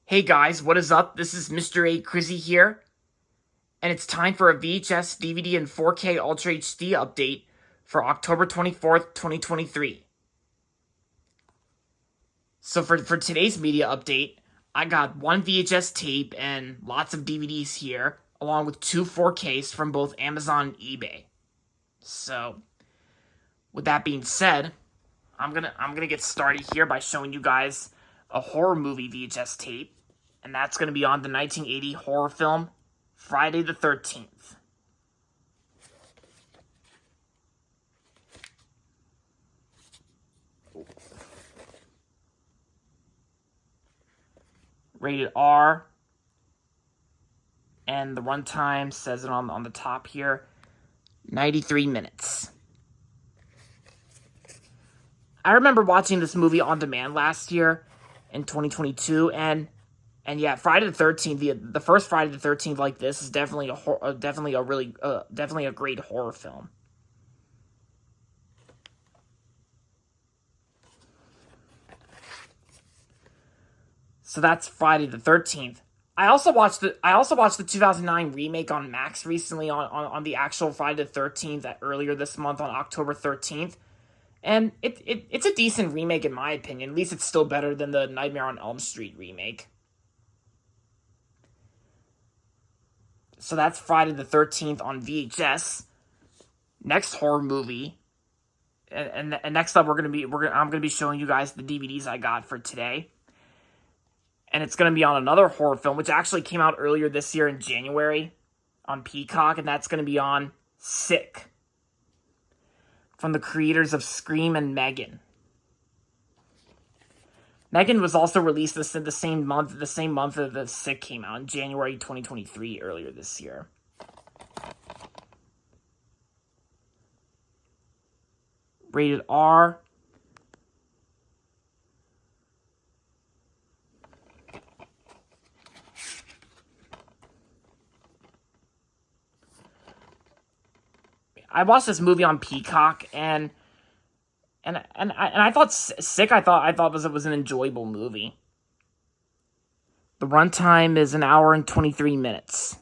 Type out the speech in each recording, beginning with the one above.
Hey guys, what is up? This is Mr. A. Crizzy here, and it's time for a VHS, DVD, and 4K Ultra HD update for October 24th, 2023. So for today's media update, I got one VHS tape and lots of DVDs here, along with two 4Ks from both Amazon and eBay. So, with that being said, I'm gonna get started here by showing you guys a horror movie VHS tape, and that's gonna be on the 1980 horror film Friday the 13th. Rated R, and the runtime says it on the top here, 93 minutes. I remember watching this movie on demand last year in 2022, and yeah, Friday the 13th, the first Friday the 13th like this is definitely definitely a great horror film. So that's Friday the 13th. I also watched the 2009 remake on Max recently on the actual Friday the 13th earlier this month on October 13th. And it's a decent remake in my opinion. At least it's still better than the Nightmare on Elm Street remake. So that's Friday the 13th on VHS. Next horror movie, and next up I'm gonna be showing you guys the DVDs I got for today. And it's gonna be on another horror film, which actually came out earlier this year in January on Peacock, and that's gonna be on Sick, from the creators of Scream and Megan. Megan was also released the same month that the Sick came out, in January 2023, earlier this year. Rated R. I watched this movie on Peacock, and I thought Sick. I thought was an enjoyable movie. The runtime is an hour and 23 minutes.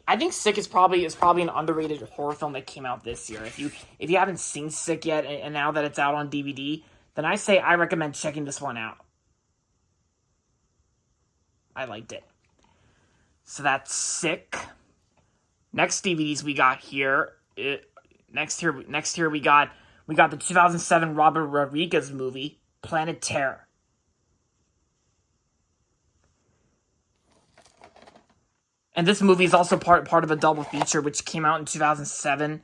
I think Sick is probably an underrated horror film that came out this year. If you haven't seen Sick yet, and now that it's out on DVD, then I recommend checking this one out. I liked it. So that's Sick. Next DVDs we got here. Next here we got the 2007 Robert Rodriguez movie Planet Terror. And this movie is also part of a double feature which came out in 2007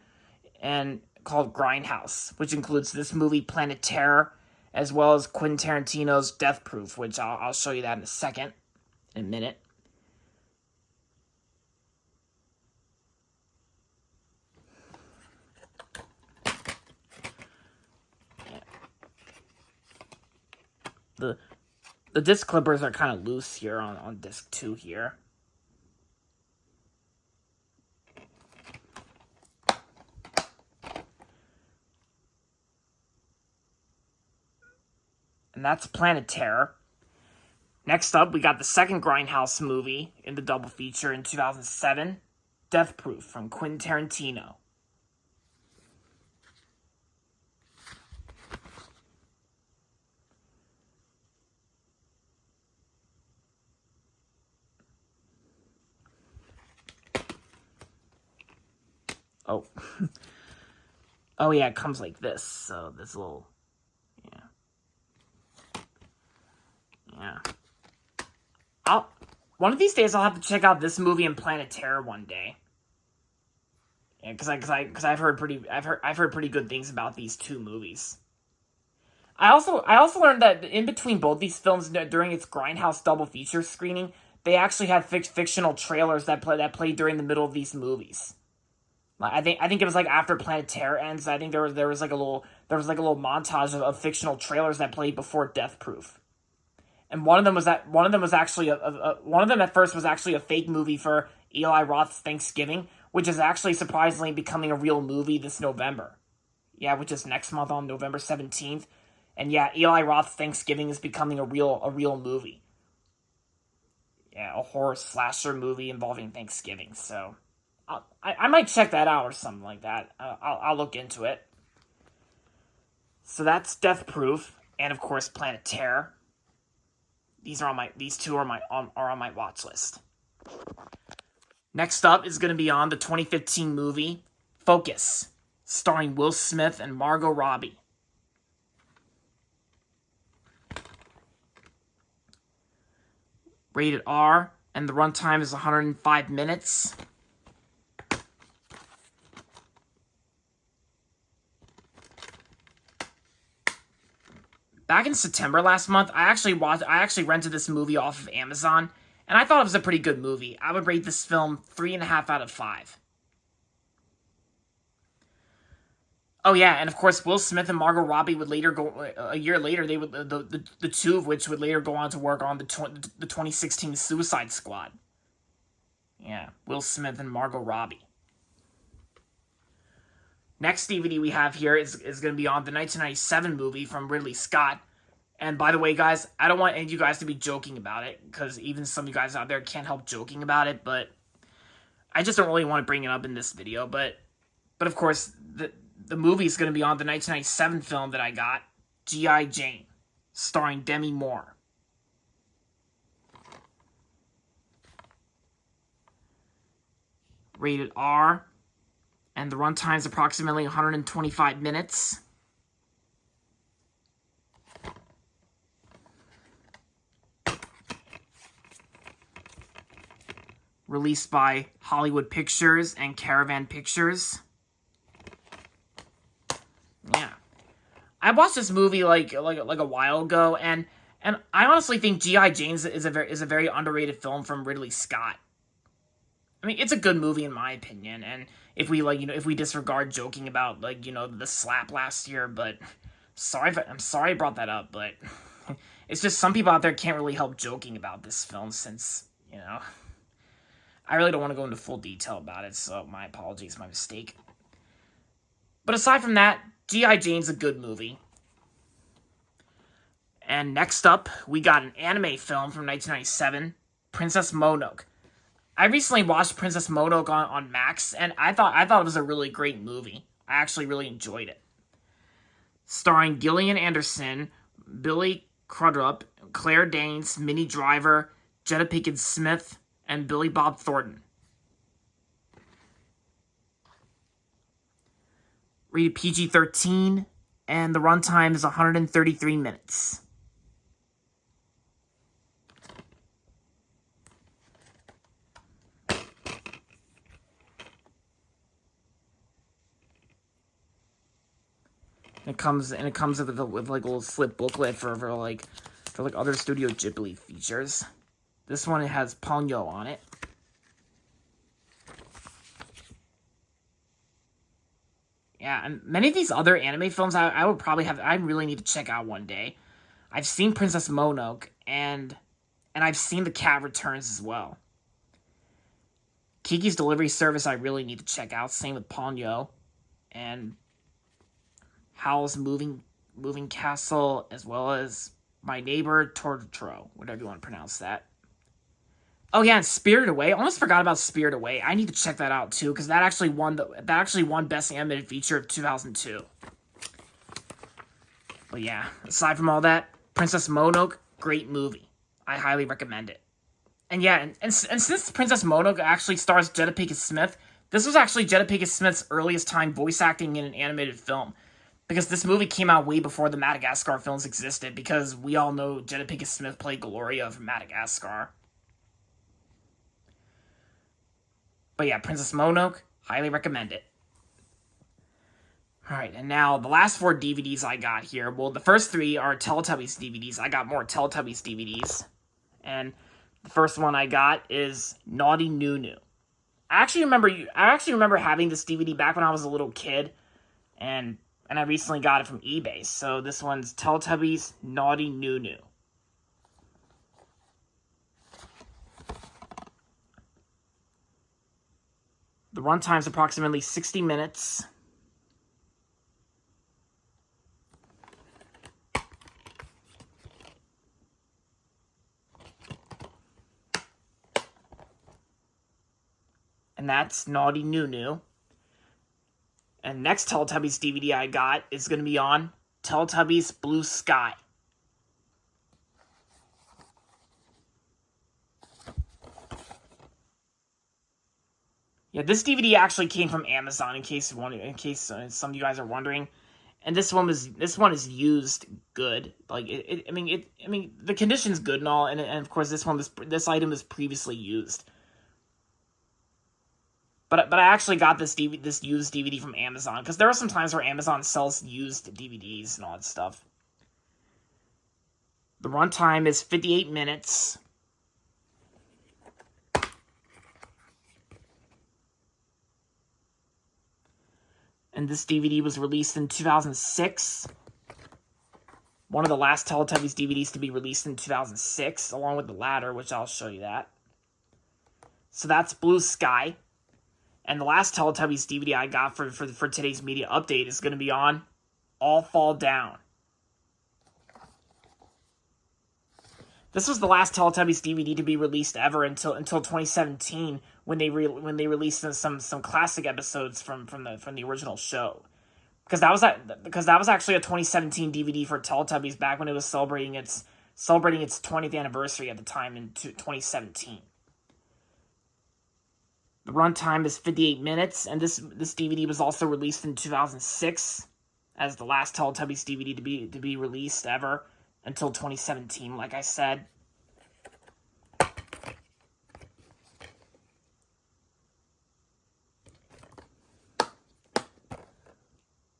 and called Grindhouse, which includes this movie Planet Terror as well as Quentin Tarantino's Death Proof, which I'll show you that in a second, in a minute. The disc clippers are kind of loose here on disc 2 here. And that's Planet Terror. Next up, we got the second Grindhouse movie in the double feature in 2007, Death Proof from Quentin Tarantino. Oh. Oh yeah, it comes like this. So this little, yeah. One of these days I'll have to check out this movie and Planet Terror one day. Yeah, because I've heard pretty good things about these two movies. I also learned that in between both these films during its Grindhouse double feature screening, they actually had fictional trailers that played during the middle of these movies. I think it was like after Planet Terror ends. I think there was like a little montage of fictional trailers that played before Death Proof. And one of them at first was actually a fake movie for Eli Roth's Thanksgiving, which is actually surprisingly becoming a real movie this November. Yeah, which is next month on November 17th. And yeah, Eli Roth's Thanksgiving is becoming a real movie. Yeah, a horror slasher movie involving Thanksgiving. So I might check that out or something like that. I'll look into it. So that's Death Proof, and of course Planet Terror. These two are on my watch list. Next up is going to be on the 2015 movie Focus, starring Will Smith and Margot Robbie. Rated R, and the runtime is 105 minutes. Back in September last month, I actually rented this movie off of Amazon, and I thought it was a pretty good movie. I would rate this film 3.5 out of 5. Oh yeah, and of course, Will Smith and Margot Robbie would later go, a year later, they would the two of which would later go on to work on the 2016 Suicide Squad. Yeah, Will Smith and Margot Robbie. Next DVD we have here is going to be on the 1997 movie from Ridley Scott. And by the way, guys, I don't want any of you guys to be joking about it, because even some of you guys out there can't help joking about it, but I just don't really want to bring it up in this video. But of course, the movie is going to be on the 1997 film that I got, G.I. Jane, starring Demi Moore. Rated R, and the runtime is approximately 125 minutes. Released by Hollywood Pictures and Caravan Pictures. Yeah, I watched this movie like a while ago, and I honestly think G.I. Jane is a very underrated film from Ridley Scott. I mean, it's a good movie in my opinion, and if we disregard joking about the slap last year, but I'm sorry I brought that up, but it's just some people out there can't really help joking about this film since I really don't want to go into full detail about it, so my apologies, my mistake. But aside from that, G.I. Jane's a good movie. And next up, we got an anime film from 1997, Princess Mononoke. I recently watched Princess Mononoke on Max, and I thought it was a really great movie. I actually really enjoyed it. Starring Gillian Anderson, Billy Crudup, Claire Danes, Minnie Driver, Jada Pinkett Smith, and Billy Bob Thornton. Rated PG-13, and the runtime is 133 minutes. It comes with like a little slip booklet for other Studio Ghibli features. This one, it has Ponyo on it. Yeah, and many of these other anime films I really need to check out one day. I've seen Princess Mononoke, and I've seen The Cat Returns as well. Kiki's Delivery Service I really need to check out. Same with Ponyo. And Howl's Moving Castle, as well as My Neighbor Totoro, whatever you want to pronounce that. Oh yeah, and Spirited Away. I almost forgot about Spirited Away. I need to check that out too, because that actually won Best Animated Feature of 2002. But yeah, aside from all that, Princess Mononoke, great movie. I highly recommend it. And yeah, and since Princess Mononoke actually stars Jada Pinkett Smith, this was actually Jada Pinkett Smith's earliest time voice acting in an animated film. Because this movie came out way before the Madagascar films existed, because we all know Jada Pinkett Smith played Gloria from Madagascar. But yeah, Princess Mononoke, highly recommend it. Alright, and now the last 4 DVDs I got here. Well, the first 3 are Teletubbies DVDs. I got more Teletubbies DVDs. And the first one I got is Naughty Nunu. I actually remember having this DVD back when I was a little kid. And I recently got it from eBay. So this one's Teletubbies Naughty Nunu. The runtime is approximately 60 minutes. And that's Naughty Nunu. And next Teletubbies DVD I got is going to be on Teletubbies Blue Sky. Yeah, this DVD actually came from Amazon. In case some of you guys are wondering, and this one is used good. Like I mean the condition's good and all, and of course this item was previously used. But I actually got this used DVD from Amazon, because there are some times where Amazon sells used DVDs and all that stuff. The runtime is 58 minutes. And this DVD was released in 2006. One of the last Teletubbies DVDs to be released in 2006, along with the latter, which I'll show you that. So that's Blue Sky. And the last Teletubbies DVD I got for today's media update is going to be on All Fall Down. This was the last Teletubbies DVD to be released ever until 2017, when they released some classic episodes from the original show. Because that was actually a 2017 DVD for Teletubbies, back when it was celebrating its 20th anniversary at the time in 2017. The runtime is 58 minutes, and this DVD was also released in 2006 as the last Teletubbies DVD to be released ever until 2017, like I said.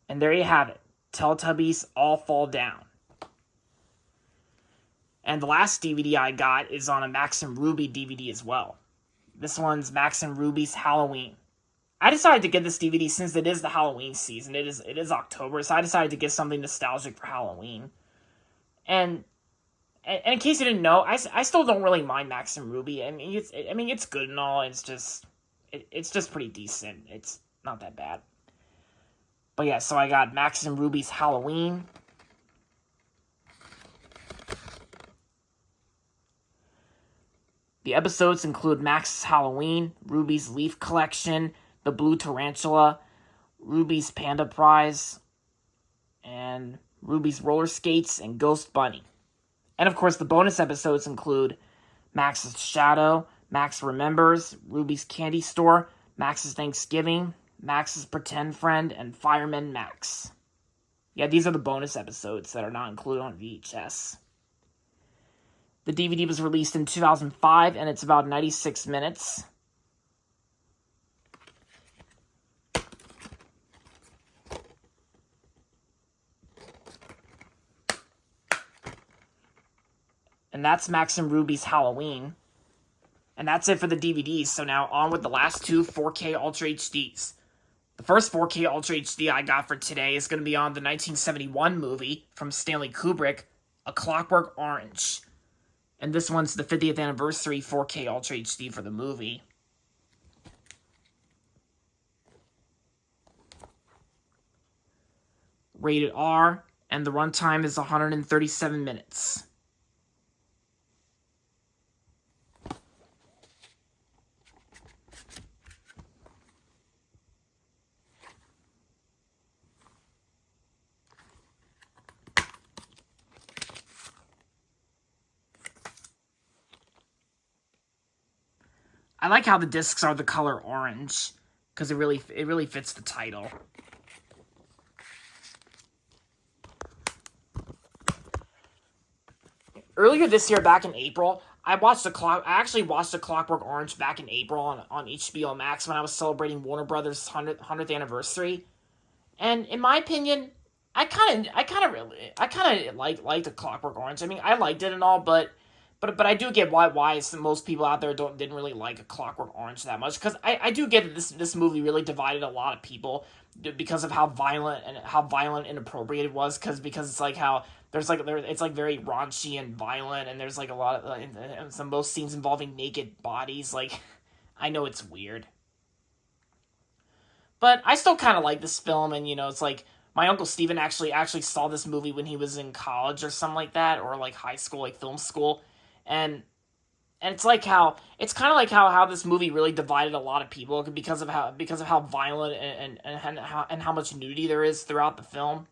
And there you have it. Teletubbies All Fall Down. And the last DVD I got is on a Max and Ruby DVD as well. This one's Max and Ruby's Halloween. I decided to get this DVD since it is the Halloween season. It is October, so I decided to get something nostalgic for Halloween. And in case you didn't know, I still don't really mind Max and Ruby. I mean, it's good and all. It's just pretty decent. It's not that bad. But yeah, so I got Max and Ruby's Halloween. The episodes include Max's Halloween, Ruby's Leaf Collection, The Blue Tarantula, Ruby's Panda Prize, and Ruby's Roller Skates, and Ghost Bunny. And of course, the bonus episodes include Max's Shadow, Max Remembers, Ruby's Candy Store, Max's Thanksgiving, Max's Pretend Friend, and Fireman Max. Yeah, these are the bonus episodes that are not included on VHS. The DVD was released in 2005, and it's about 96 minutes. And that's Max and Ruby's Halloween. And that's it for the DVDs. So now on with the last two 4K Ultra HDs. The first 4K Ultra HD I got for today is going to be on the 1971 movie from Stanley Kubrick, A Clockwork Orange. And this one's the 50th anniversary 4K Ultra HD for the movie. Rated R, and the runtime is 137 minutes. I like how the discs are the color orange, because it really fits the title. Earlier this year, back in April, I actually watched A Clockwork Orange back in April on HBO Max when I was celebrating Warner Brothers' 100th anniversary. And in my opinion, I kind of liked A Clockwork Orange. I mean, I liked it and all, but I do get why most people out there didn't really like A Clockwork Orange that much, because I do get that this movie really divided a lot of people because of how violent and inappropriate it was, because it's like how it's like very raunchy and violent, and there's like a lot of most scenes involving naked bodies. Like, I know it's weird. But I still kind of like this film, and it's like my uncle Steven actually saw this movie when he was in college or something like that, or like high school, like film school, and it's like it's kind of like how this movie really divided a lot of people because of how violent and how much nudity there is throughout the film.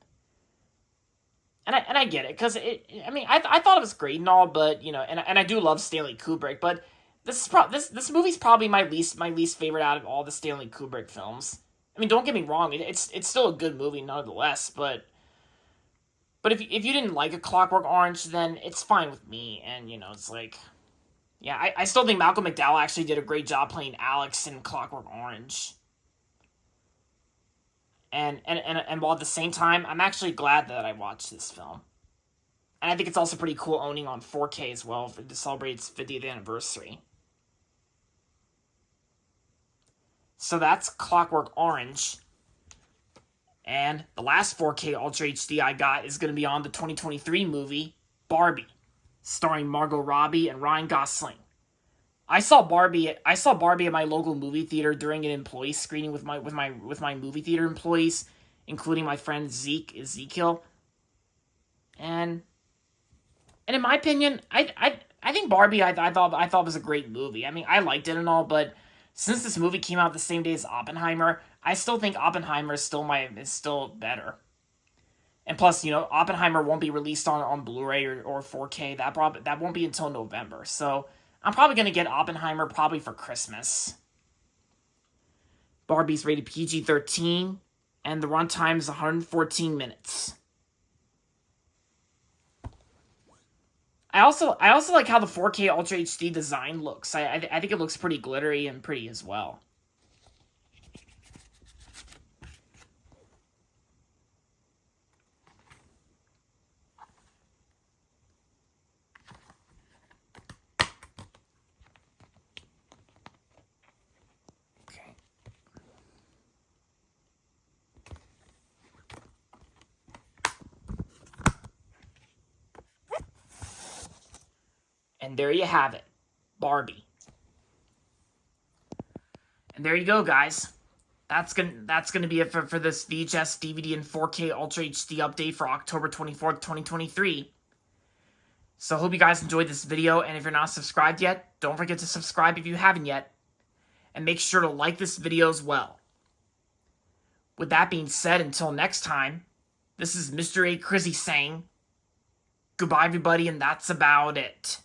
And I get it because I mean I thought it was great and all, but and I do love Stanley Kubrick, but this movie's probably my least favorite out of all the Stanley Kubrick films. I mean, don't get me wrong, it's still a good movie nonetheless, but if you didn't like A Clockwork Orange, then it's fine with me, and it's like, yeah, I still think Malcolm McDowell actually did a great job playing Alex in Clockwork Orange. And while at the same time, I'm actually glad that I watched this film. And I think it's also pretty cool owning on 4K as well to celebrate its 50th anniversary. So that's Clockwork Orange. And the last 4K Ultra HD I got is going to be on the 2023 movie Barbie, starring Margot Robbie and Ryan Gosling. I saw Barbie at my local movie theater during an employee screening with my movie theater employees, including my friend Ezekiel. And in my opinion, I think Barbie I thought was a great movie. I mean, I liked it and all, but since this movie came out the same day as Oppenheimer, I still think Oppenheimer is still better. And plus, Oppenheimer won't be released on Blu-ray or 4K. That won't be until November. So I'm probably gonna get Oppenheimer probably for Christmas. Barbie's rated PG-13, and the runtime is 114 minutes. I also like how the 4K Ultra HD design looks. I think it looks pretty glittery and pretty as well. Okay. And there you have it, Barbie. And there you go, guys. That's gonna be it for this VHS, DVD, and 4K Ultra HD update for October 24th, 2023. So I hope you guys enjoyed this video, and if you're not subscribed yet, don't forget to subscribe if you haven't yet, and make sure to like this video as well. With that being said, until next time, this is Mr. A. Crizzy saying, goodbye everybody, and that's about it.